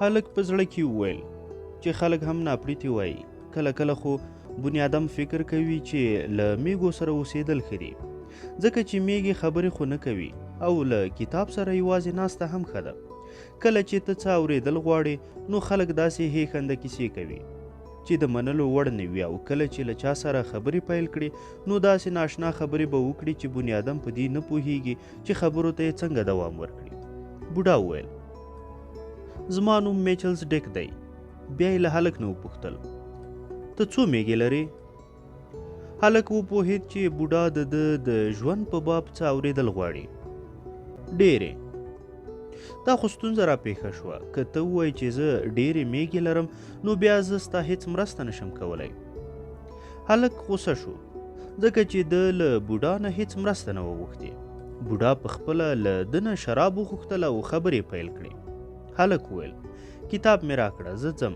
هلک په زړه کې وویل چې خلک هم ناپړیتي وایي، کله کله خو بنیادم فکر کوي چې له میږو سره اوسېدل ښه دي، ځکه چې میږې خبرې خو نه کوي او له کتاب سره یوازې ناسته هم ښه ده. کله چې ته څه اورېدل غواړې نو خلک داسې هیښنده کیسې کوي چې د منلو وړ نه وي، او کله چې له چا سره خبرې پیل کړي نو داسې ناشنا خبرې به وکړي چې بنیادم په دې نه پوهیږي چې خبرو ته یې څنګه دوام ورکړي. بوډا وویل زما نوم میچلز ډیک دی. بیا یې له هلک نه وپوښتل ته څو میږې لرې؟ هلک وپوهېد چې بوډا د ژوند په باب څه اورېدل غواړي. ډېرې. دا خو ستونزه را پیښه شوه، که ته ووایې چې زه ډېرې میږې لرم نو بیا زه ستا هېڅ مرسته نشم کولی. هلک غوسه شو ځکه چې ده له بوډا نه هېڅ مرسته نه وه غوښتې. بوډا په خپله له ده نه شراب وغوښتل او خبرې پیل کړې. هلک وویل کتاب مې راکړه، زه ځم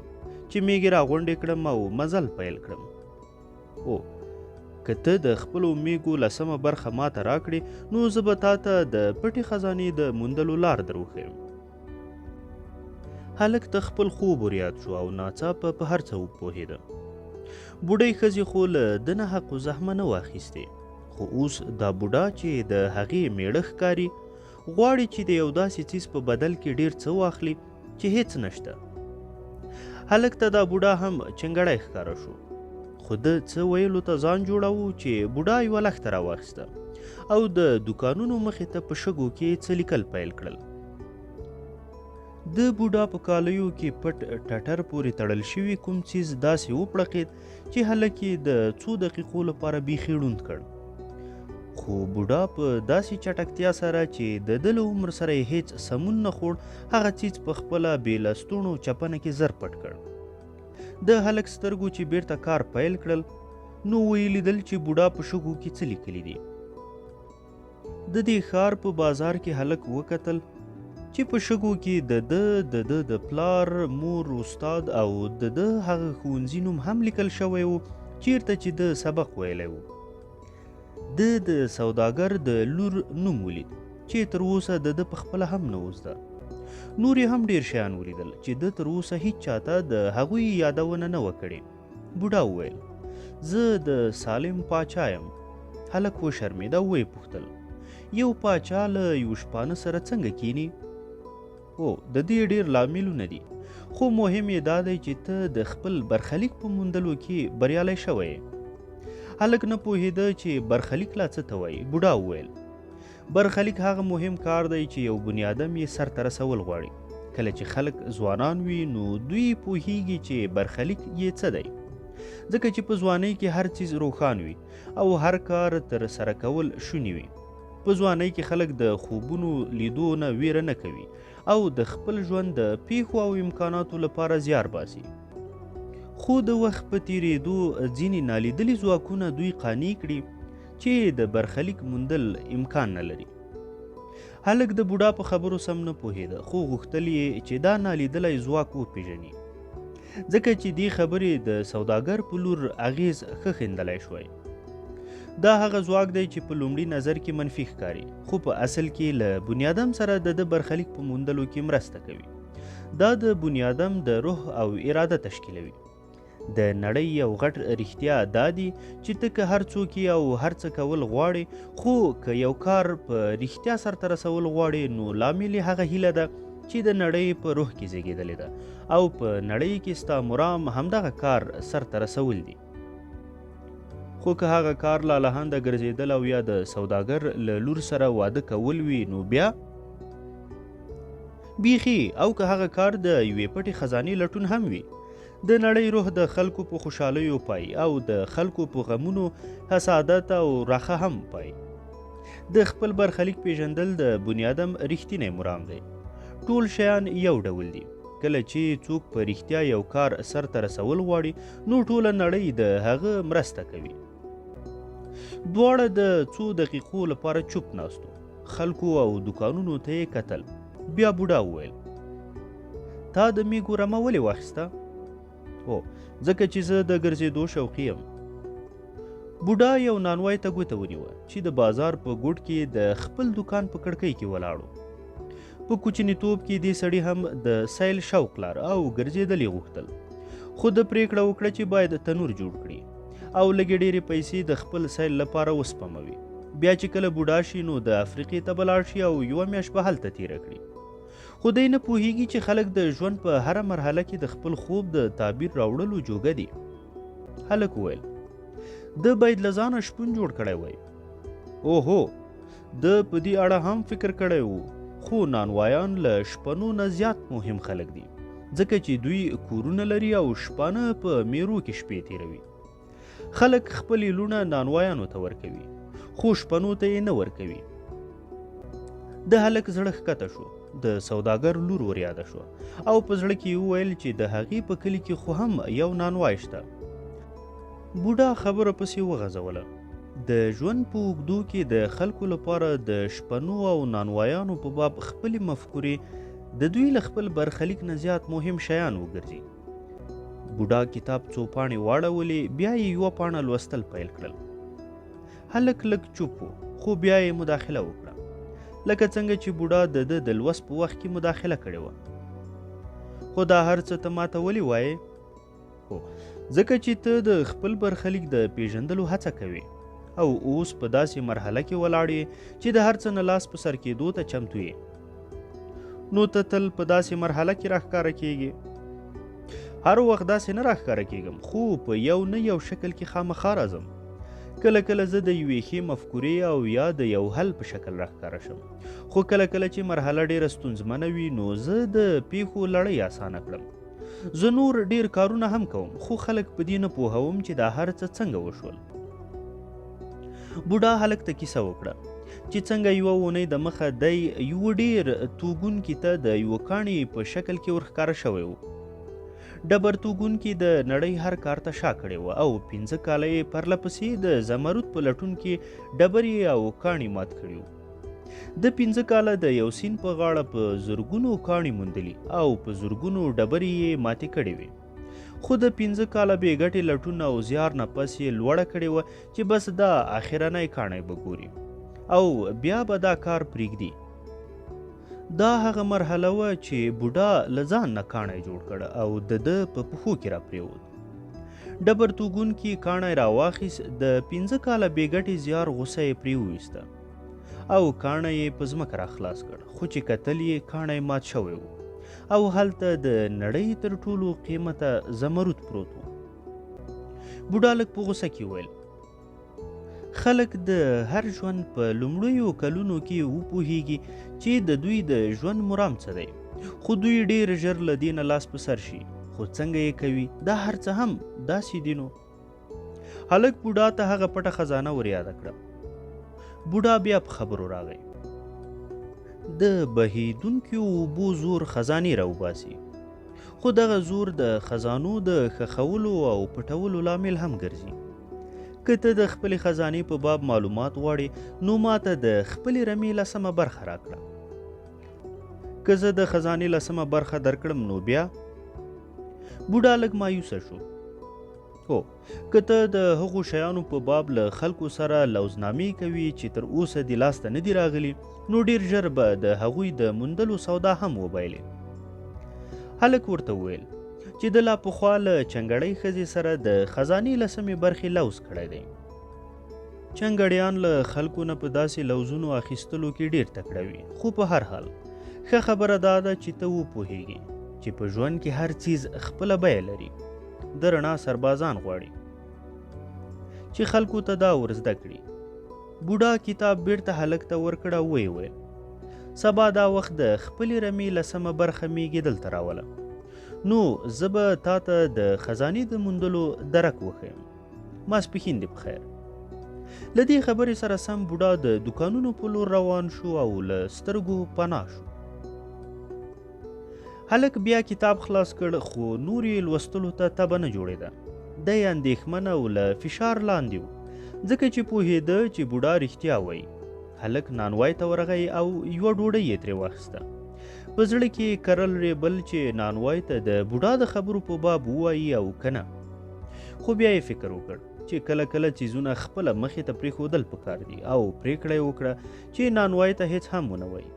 چې میږې راغونډې کړم او مزل پیل کړم. او که ته د خپلو میږو لسمه برخه ماته راکړې نو زه به تا ته د پټې خزانې د موندلو لار در وښیم. هلک ته خپل خوب ور یاد شو او ناڅاپه په هر څه وپوهېده. بوډۍ ښځې خو له ده نه حق و زحمه نه واخیستې، خو اوس دا بوډا چې د هغې میړه ښکاري غواړي چې د یو داسې څیز په بدل کې ډېر څه واخلي چې هیڅ نشته. هلک ته دا بوډا هم چنګړی ښکاره شو، خو ده څه ویلو ته ځان جوړاوه چې بوډا یوه لښته راواخیسته او د دوکانونو مخې ته په شګو کې څه لیکل پیل کړل. د بوډا په کالیو کې پټ ټټر پورې تړل شوي کوم څیز داسې وپړقېد چې هلک یې د څو دقیقو لپاره بیخي ړوند کړ. خو بوډا په داسې چټکتیا سره چې د ده له عمر سره یې هېڅ سمون نه خوړ هغه څیز په خپله بې لستوڼو چپنه کې زر پټ کړ. د هلک سترګو چې بیرته کار پیل کړل نو ویې لیدل چې بوډا په شګو کې څه لیکلي دي. د دې ښار په بازار کې هلک وکتل چې په شګو کې د د پلار، مور، استاد او د هغه ښوونځي نوم هم لیکل شوی و چیرته چې د سبق ویلی و. د سوداګر د لور نوم ولید چې تر اوسه د په خپله هم نه و زده. نور یې هم ډېر شیان ولیدل چې ده تر اوسه هیڅ چاته د هغوی یادونه نه وه کړې. بوډا وویل زه د سالم پاچا یم. هلک وشرمېد او ویې پوښتل یو پاچا له یو شپانه سره څنګه کینی؟ او د دې ډېر لاملونه دي، خو مهم یې دا دی چې ته د خپل برخلیک په موندلو کې بریالی شوی یې. هلک نه پوهېده چې برخلیک لا څه ته وایي. بوډا وویل برخلیک هغه مهم کار دی چې یو بنیادم یې سر ته رسول غواړي. کله چې خلک ځوانان وي نو دوی پوهیږي چې برخلیک یې څه دی، ځکه چې په ځوانۍ کې هر څیز روښان وي او هر کار تر سره کول شوني وي. په ځوانۍ کې خلک د خوبونو لیدو نه ویره نه کوي او د خپل ژوند د پیښو او امکاناتو لپاره زیار باسي. خو د وخت په تیریدو ځینې نالیدلي ځواکونه دوی قانع کړي چې د برخلیک موندل امکان نه لري. هلک د بوډا په خبرو سم نه پوهېده، خو غوښتل یې چې دا نالیدلی ځواک وپېژني، ځکه چې دې خبرې د سوداګر په لور اغیز ښه ښندلی شوی. دا هغه ځواک دی چې په لومړي نظر کې منفي ښکاري، خو په اصل کې له بنیادم سره د برخلیک په موندلو کې مرسته کوي. دا د بنیادم د روح او اراده تشکیلوي. د نړۍ یو غټ رښتیا دا دی چې ته که هر څوک او هر څه کول غواړې، خو که یو کار په رښتیا سرته رسول غواړې نو لامل یې هغه هیله ده چې د نړۍ په روح کې زیږېدلې ده او په نړۍ کې ستا مرام همدغه کار سرته رسول دي. خو که هغه کار لالهانده ګرځېدل او یا د سوداګر له لور سره واده کول وي نو بیا بیخي، او که هغه کار د یوې پټې خزانې لټون هم وي. د نړۍ روح د خلکو په خوشحالیو پای او د خلکو په غمونو حسادت او راخه هم پای. د خپل برخلیک پیژندل د بنیادم رښتینی مرام دی. ټول شیان یو ډول دي. کله چې څوک په رښتیا یو کار سرته رسول غواړي نو ټوله نړۍ د هغه مرسته کوي. دواړه د څو دقیقو لپاره چوپ ناستو. خلکو او دوکانونو ته یې کتل. بیا بوډا وویل تا د میږو رمه ولې واخیسته؟ او ځکه چې زه د ګرځېدو شوقي یم. بوډا یو نانوای ته ګوته ونیوه چې د بازار په ګوټ کې د خپل دوکان په کړکۍ کې ولاړو. په کوچنیتوب کې دې سړي هم د سیل شوق لار او ګرځېدل یې غوښتل، خو د پرېکړه وکړه چې باید تنور جوړ کړي او لږې ډېرې پیسې د خپل سیل لپاره وسپموي. بیا چې کله بوډا شي نو د افریقې ته به لاړ شي او یوه میاشت به هلته تېره کړي. خو دی نه پوهیږي چې خلک د ژوند په هره مرحله کې د خپل خوب د تعبیر راوړلو جوګه دي. هلک وویل ده باید له ځانه شپون جوړ کړی وای. اوهو، ده په دې اړه هم فکر کړی و، خو نانوایان له شپنو نه زیات مهم خلک دي، ځکه چې دوی کورونه لري او شپانه په میرو کې شپې تېروي. خلک خپلې لوڼه نانوایانو ته ورکوي، خو شپنو ته یې نه ورکوي. د هلک زړه ښکته شو، د سوداګر لور ور یاده شوه او په زړه کې یې وویل چې د هغې په کلي کې خو هم یو نانوای شته. بوډا خبره پسې وغځوله. د ژوند په اوږدو کې د خلکو لپاره د شپنو او نانوایانو په باب خپلې مفکورې د دوی له خپل برخلیک نه زیات مهم شیان وګرځي. بوډا کتاب څو پاڼې واړولې، بیا یې یوه پاڼه لوستل پیل کړل. هلک لږ چوپ و، خو بیا یې مداخله وکړه، لکه څنګه چې بوډا د ده د لوست په وخت کې مداخله کړې وه. خو دا هر څه ته ماته ولې وایې؟ هو، ځکه چې ته د خپل برخلیک د پیژندلو هڅه کوې او اوس په داسې مرحله کې ولاړ یې چې د هر څه نه لاس په سر کېدو ته چمتو یې. نو ته تل په داسې مرحله کې راښکاره کېږې. هر وخت داسې نه راښکاره کېږم، خو په یو نه یو شکل کې خامخا راځم. کله کله زه د یوې ښې مفکورې او یا د یو حل په شکل راښکاره شم، خو کله کله چې مرحله ډېره ستونزمنه وي نو زه د پیښو لړۍ اسانه کړم. زه نور ډېر کارونه هم کوم، خو خلک په دې نه پوهوم چې دا هر څه څنګه وشول. بوډا هلک ته کیسه وکړه چې څنګه یوه اونۍ د مخه دی یوه ډېر توغونکي ته د یوه کاڼي په شکل کې ورښکاره شوی و. ډبر توغونکي د نړۍ هر کار ته شا کړې وه او 5 کاله یې پرله پسې د زمرد په لټون کې ډبرې او کاڼي مات کړي وو. د 5 کاله د یو سیند په غاړه په زرګونو کاڼي موندلي او په زرګونو ډبرې یې ماتې کړې وې. خو د 5 کاله بې ګټې لټون او زیار نه پس یې لوړه کړې وه چې بس دا آخرنی کاڼی به ګوري او بیا به دا کار پرېږدي. دا هغه مرحله وه چې بوډا له ځان نه کاڼی جوړ کړ او د ده په پښو کې را پرېوت. ډبر توغونکي کاڼی راواخیست، د 5 کاله بې ګټې زیار غوسه یې پرې وویسته او کاڼی یې په ځمکه را خلاص کړ. خو چې کتل یې کاڼی مات شوی و او هلته د نړۍ تر ټولو قیمته زمرد پروت و. بوډا لږ په غوسه کې وویل خلک د هر ژوند په لومړیو کلونو کې وپوهیږي چې د دوی د ژوند مرام څه دی، خو دوی ډېر ژر له دې نه لاس په سر شي. خو څنګه یې کوي؟ دا هر څه هم داسې دي. نو هلک بوډا ته هغه پټه خزانه ور یاده کړه. بوډا بیا په خبرو راغی. د بهیدونکو اوبو زور خزانې راوباسي، خو دغه زور د خزانو د ښخولو او پټولو لامل هم ګرځي. که ته د خپلې خزانې په باب معلومات غواړې نو ماته د خپلې رمې 10مه برخه راکړه. که زه د خزانې 10مه برخه درکړم نو بیا؟ بوډا لږ مایوسه شو. هو، که ته د هغو شیانو په باب له خلکو سره لوزنامې کوي چې تر اوسه دې لاسته نه دي راغلي نو ډېر ژر به د هغوی د موندلو سودا هم وبایلې. هلک ورته وویل چې د لا پخوا له چنګړۍ ښځې سره د خزانې 10مې برخې لوز کړی دی. چنګړیان له خلکو نه په داسې لوزونو اخیستلو کې ډېر تکړه وي، خو په هر حال ښه خبره دا ده چې ته وپوهیږې چې په ژوند کې هر څیز خپله بیه لري. د رڼا سربازان غواړي چې خلکو ته دا ور زده کړي. بوډا کتاب بیرته هلک ته ورکړ او ویې ویل سبا دا وخت د خپلې رمې 10مه برخه میږي دلته راوله، نو زه به تا ته د خزانې د موندلو درک وښیم. ماسپښین دې په خیر. له دې خبرې سره سم بوډا د دوکانونو په لور روان شو او له سترګو پناه شو. هلک بیا کتاب خلاص کړ، خو نور یې لوستلو ته تبه نه جوړېده. دی اندېښمن او له فشار لاندې و، ځکه چې پوهېده چې بوډا رښتیا وایي. هلک نانوای ته ورغی او یوه ډوډۍ یې ترې واخیسته. په زړه کې کرل ریبل چې نانوای ته د بوډا د خبرو په باب ووایي او که نه. خو بیا یې فکر وکړ چې کله کله څیزونه خپله مخې ته پرېښودل پکار دي او پرېکړه یې وکړه چې نانوای ته هېڅ هم ونه وایي،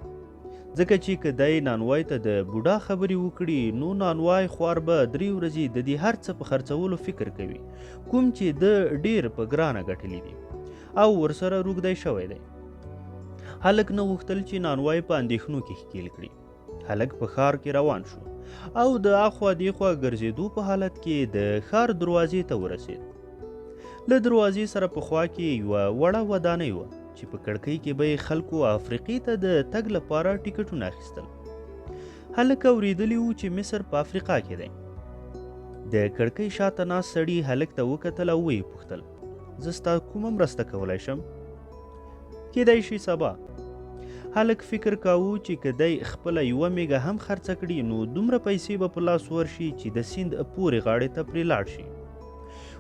ځکه چې که دی نانوای ته د بوډا خبرې وکړي نو نانوای خوار به 3 ورځې د دې هر څه په خرڅولو فکر کوي کوم چې د ډیر په ګرانه ګټلی دي او ورسره روږدی شوی دی. هلک نه غوښتل چې نانوای په اندېښنو کې ښکیل کړي. هلک په ښار کې روان شو او د اخوا دیخوا ګرځېدو په حالت کې د ښار دروازې ته ورسېد. له دروازې سره په خوا کې یوه وړه ودانۍ وه چې په کړکۍ کې به یې خلکو افریقې ته د تګ لپاره ټیکټونه اخیستل. هلک اورېدلي وو چې مصر په افریقا کې دی. د کړکۍ شاته ناست سړي هلک ته وکتل او ویې پوښتل زه ستا کومه مرسته کولی شم؟ کیدای شي سبا. هلک فکر کاوه چې که دی خپله یوه میږه هم خرڅه کړي نو دومره پیسې به په لاس ورشي چې د سیند پورې غاړې ته پرې لاړ شي.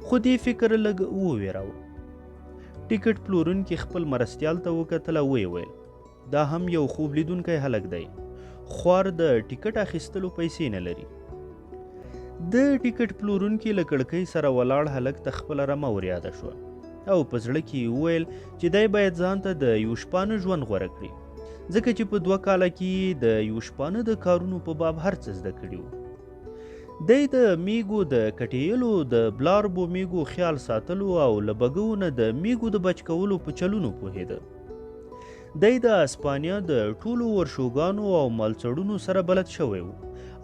خو دې فکر لږ وویراوه. ټیکټ پلورونکي خپل مرستیال ته وکتل او ویې ویل دا هم یو خوب لیدونکی هلک دی. خوار د ټیکټ اخیستلو پیسې نه لري. د ټیکټ پلورونکي له کړکۍ سره ولاړ هلک ته خپله رمه وریاده شوه او په زړه کې یې وویل چې دی باید ځان ته د یو شپانه ژوند غوره کړي ځکه چې په 2 کاله کې د یو شپانه د کارونو په باب هر څه زده کړي وو. دی د میږو د کټیلو د بلاربو میږو خیال ساتلو او له بګو نه د میږو د بچ کولو په چلونو پوهېده. دی د اسپانیا د ټولو ورشوګانو او مالڅړونو سره بلد شوی و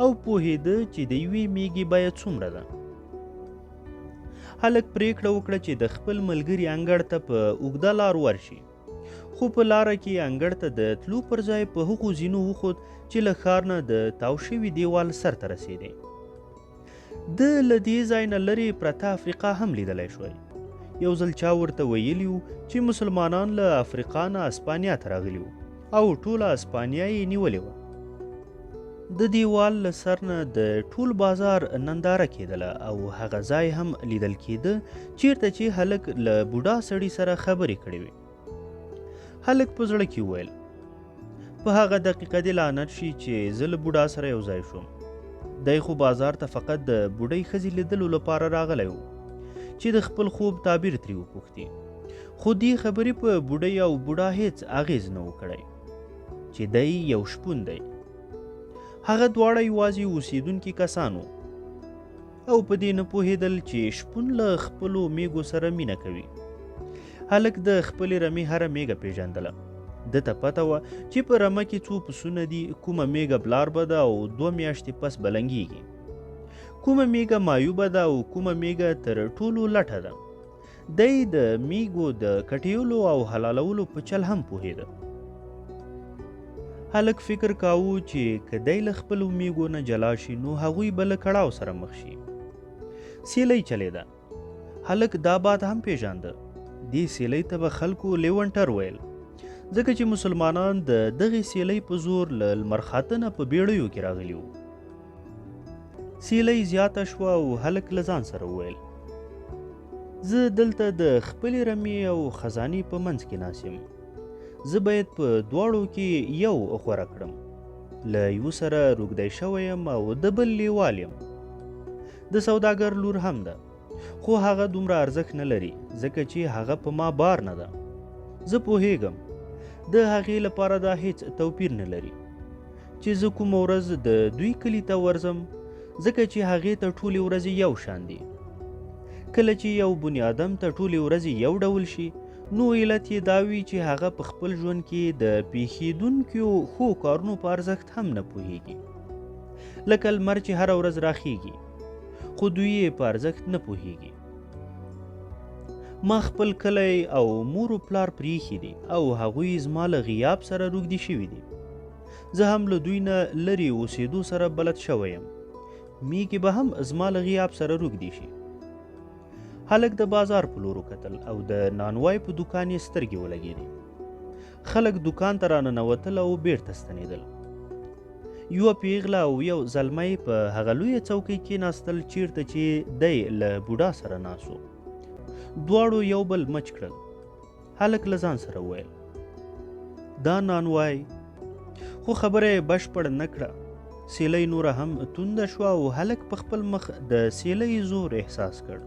او پوهېده چې د یوې میږې باید څومره ده. هلک پریکړه وکړه چې د خپل ملګري انګړ ته په اوږده لار ورشي خو په لاره کې انګړ ته د تلو پر ځای په هغو ځینو وخوت چې له ښار نه د تاو شوي دیوال سر ته رسېدی. د له دې ځای نه لرې پرته افریقا هم لیدلی شوی. یو ځل چا ورته ویلي وو چې مسلمانان له افریقا نه اسپانیا ته راغلي وو او ټوله اسپانیا یې نیولې وه. د دیوال له سر نه د ټول بازار ننداره کېدله او هغه ځای هم لیدل کېده چیرته چې هلک له بوډا سړي سره خبرې کړې وې. هلک په زړه کې وویل په هغه دقیقه دې لعنت شي چې زه له بوډا سره یو ځای شوم. دی خو بازار ته فقط د بوډۍ ښځې لیدلو لپاره راغلی و چې د خپل خوب تعبیر ترې وپوښتي. خو دې خبرې په بوډۍ او بوډا هیڅ اغېز نه و کړی چې دی یو شپون دی. هغه دواړه یوازې اوسېدونکي کسان وو او په دې نه پوهېدل چې شپون له خپلو میږو سره مینه کوي. هلک د خپلې رمې هره میږه پیژندله. ده ته پته وه چې په رمه کې څو پسونه دي، کومه میږه بلاربه ده او 2 میاشتې پس بلنګېږي، کومه میږه مایوبه ده او کومه میږه تر ټولو لټه ده. دی د میږو د کټیولو او حلالولو په چل هم پوهېده. هلک فکر کاوه چې که دی له خپلو میږو نه جلا شي نو هغوی به له کړاو سره مخ شي. سیلۍ چلېده. هلک دا باد هم پیژانده. دې سیلۍ ته به خلکو لیونټر ویل، ځکه چې مسلمانان د دغې سیلۍ په زور له لمرخاته نه په بیړیو کې راغلي وو. سیلۍ زیاته شوه او هلک له ځان سره وویل زه دلته د خپلې رمې او خزانې په منځ کې ناست یم. زه باید په دواړو کې یو غوره کړم. له یو سره روږدی شوی یم او د بل لیوال یم. د سوداګر لور هم ده، خو هغه دومره ارزښت نه لري ځکه چې هغه په ما بار نه ده. زه پوهیږم د هغې لپاره دا هیڅ توپیر نه لري چې زه کومه ورځ د دوی کلي ته ورځم، ځکه چې هغې ته ټولې ورځې یو شان دي. کله چې یو بني آدم ته ټولې ورځې یو ډول شي نو علت یې دا وي چې هغه په خپل ژوند کې د پیښېدونکو ښو کارونو په ارزښت هم نه پوهیږي. لکه لمر چې هره ورځ راخیږي خو دوی یې په ارزښت نه پوهیږي. ما خپل کلی او مور و پلار پریښي دي او هغوی زما له غیاب سره روږدي شوي دي. زه هم له دوی نه لرې اوسېدو سره بلد شوی یم. میږې به هم زما له غیاب سره روږدي شي. هلک د بازار په لور وکتل او د نانوای په دوکان یې سترګې ولګېدې. خلک دوکان ته راننوتل او بیرته ستنېدل. یوه پیغله او یو زلمی په هغه لویه څوکۍ کېناستل چیرته چې دی له بوډا سره ناست و. دواړو یو بل مچ کړل. هلک له ځان سره وویل دا نانوای، خو خبره یې بشپړ نه کړه. سیلۍ نوره هم تونده شوه او هلک په خپل مخ د سیلۍ زور احساس کړ.